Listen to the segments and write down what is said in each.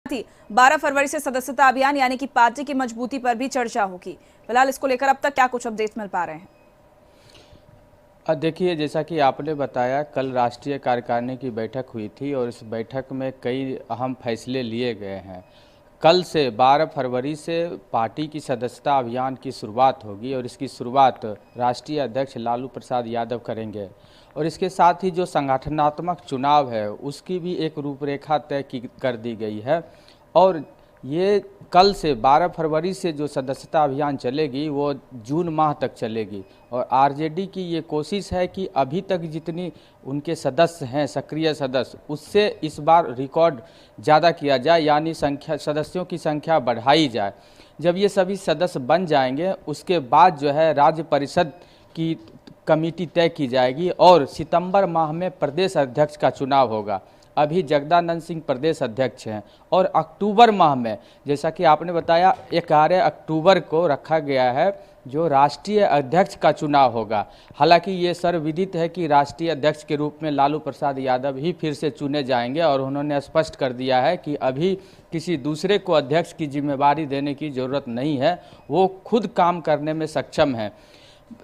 12 फरवरी से सदस्यता अभियान यानी कि पार्टी की मजबूती पर भी चर्चा होगी। फिलहाल इसको लेकर अब तक क्या कुछ अपडेट्स मिल पा रहे हैं? देखिए, जैसा कि आपने बताया, कल राष्ट्रीय कार्यकारिणी की बैठक हुई थी और इस बैठक में कई अहम फैसले लिए गए हैं। कल से 12 फरवरी से पार्टी की सदस्यता अभियान की शुरुआत होगी और इसकी शुरुआत राष्ट्रीय अध्यक्ष लालू प्रसाद यादव करेंगे और इसके साथ ही जो संगठनात्मक चुनाव है उसकी भी एक रूपरेखा तय कर दी गई है। और ये कल से 12 फरवरी से जो सदस्यता अभियान चलेगी वो जून माह तक चलेगी और आरजेडी की ये कोशिश है कि अभी तक जितनी उनके सदस्य हैं, सक्रिय सदस्य, उससे इस बार रिकॉर्ड ज़्यादा किया जाए, यानी सदस्यों की संख्या बढ़ाई जाए। जब ये सभी सदस्य बन जाएंगे उसके बाद जो है राज्य परिषद की कमेटी तय की जाएगी और सितंबर माह में प्रदेश अध्यक्ष का चुनाव होगा। अभी जगदानंद सिंह प्रदेश अध्यक्ष हैं और अक्टूबर माह में, जैसा कि आपने बताया, 11 अक्टूबर को रखा गया है जो राष्ट्रीय अध्यक्ष का चुनाव होगा। हालांकि ये सर्वविदित है कि राष्ट्रीय अध्यक्ष के रूप में लालू प्रसाद यादव ही फिर से चुने जाएंगे और उन्होंने स्पष्ट कर दिया है कि अभी किसी दूसरे को अध्यक्ष की जिम्मेदारी देने की ज़रूरत नहीं है, वो खुद काम करने में सक्षम है।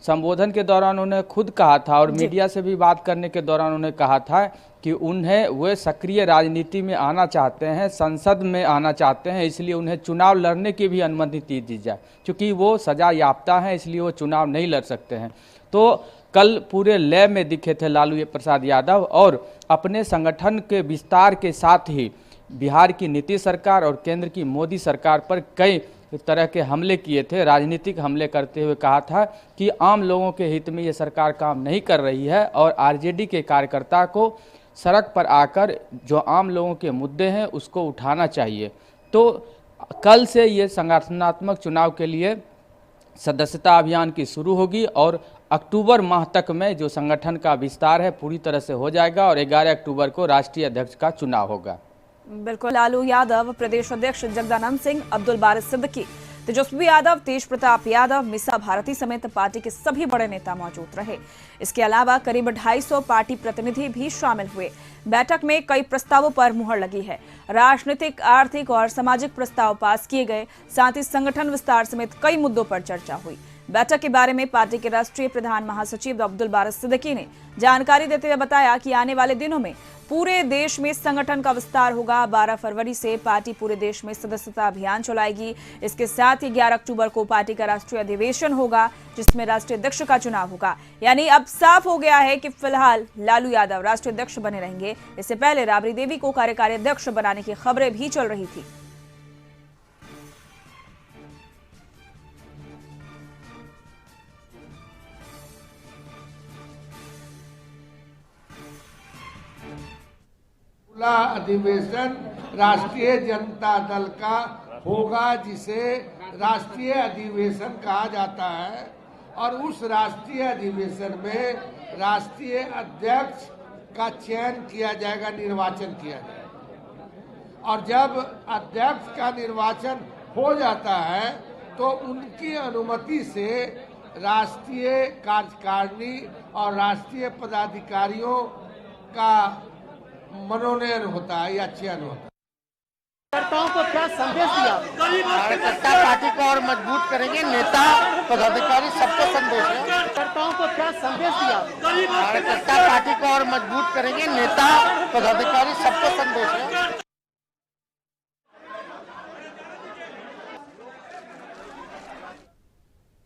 संबोधन के दौरान उन्होंने खुद कहा था और मीडिया से भी बात करने के दौरान उन्होंने कहा था कि वे सक्रिय राजनीति में आना चाहते हैं, संसद में आना चाहते हैं, इसलिए उन्हें चुनाव लड़ने की भी अनुमति दी जाए। क्योंकि वो सजा याफ्ता हैं इसलिए वो चुनाव नहीं लड़ सकते हैं। तो कल पूरे लय में दिखे थे लालू प्रसाद यादव और अपने संगठन के विस्तार के साथ ही बिहार की नीतीश सरकार और केंद्र की मोदी सरकार पर कई तरह के हमले किए थे, राजनीतिक हमले करते हुए कहा था कि आम लोगों के हित में ये सरकार काम नहीं कर रही है और आरजेडी के कार्यकर्ता को सड़क पर आकर जो आम लोगों के मुद्दे हैं उसको उठाना चाहिए। तो कल से ये संगठनात्मक चुनाव के लिए सदस्यता अभियान की शुरू होगी और अक्टूबर माह तक में जो संगठन का विस्तार है पूरी तरह से हो जाएगा और 11 अक्टूबर को राष्ट्रीय अध्यक्ष का चुनाव होगा। बिल्कुल, लालू यादव, प्रदेश अध्यक्ष जगदानंद सिंह, अब्दुल बारिश सिद्दीकी, तेजस्वी यादव, तेज प्रताप यादव, मीसा भारती समेत पार्टी के सभी बड़े नेता मौजूद रहे। इसके अलावा करीब 250 पार्टी प्रतिनिधि भी शामिल हुए। बैठक में कई प्रस्तावों पर मुहर लगी है। राजनीतिक, आर्थिक और सामाजिक प्रस्ताव पास किए गए, साथ ही संगठन विस्तार समेत कई मुद्दों पर चर्चा हुई। बैठक के बारे में पार्टी के राष्ट्रीय प्रधान महासचिव अब्दुल बारिश सिद्दीकी ने जानकारी देते हुए बताया कि आने वाले दिनों में पूरे देश में संगठन का विस्तार होगा। 12 फरवरी से पार्टी पूरे देश में सदस्यता अभियान चलाएगी। इसके साथ ही 11 अक्टूबर को पार्टी का राष्ट्रीय अधिवेशन होगा जिसमें राष्ट्रीय अध्यक्ष का चुनाव होगा। यानी अब साफ हो गया है कि फिलहाल लालू यादव राष्ट्रीय अध्यक्ष बने रहेंगे। इससे पहले राबड़ी देवी को कार्यकारी अध्यक्ष बनाने की खबरें भी चल रही थी। अधिवेशन राष्ट्रीय जनता दल का होगा जिसे राष्ट्रीय अधिवेशन कहा जाता है और उस राष्ट्रीय अधिवेशन में राष्ट्रीय अध्यक्ष का चयन किया जाएगा, निर्वाचन किया जाएगा और जब अध्यक्ष का निर्वाचन हो जाता है तो उनकी अनुमति से राष्ट्रीय कार्यकारिणी और राष्ट्रीय पदाधिकारियों का मनोनयन होता है या चयन होता है। कार्यकर्ताओं को क्या संदेश दिया? कार्यकर्ता पार्टी को और मजबूत करेंगे, नेता पदाधिकारी सबको संदेश है। कार्यकर्ताओं को क्या संदेश दिया? कार्यकर्ता पार्टी को और मजबूत करेंगे, नेता पदाधिकारी सबको संदेश है।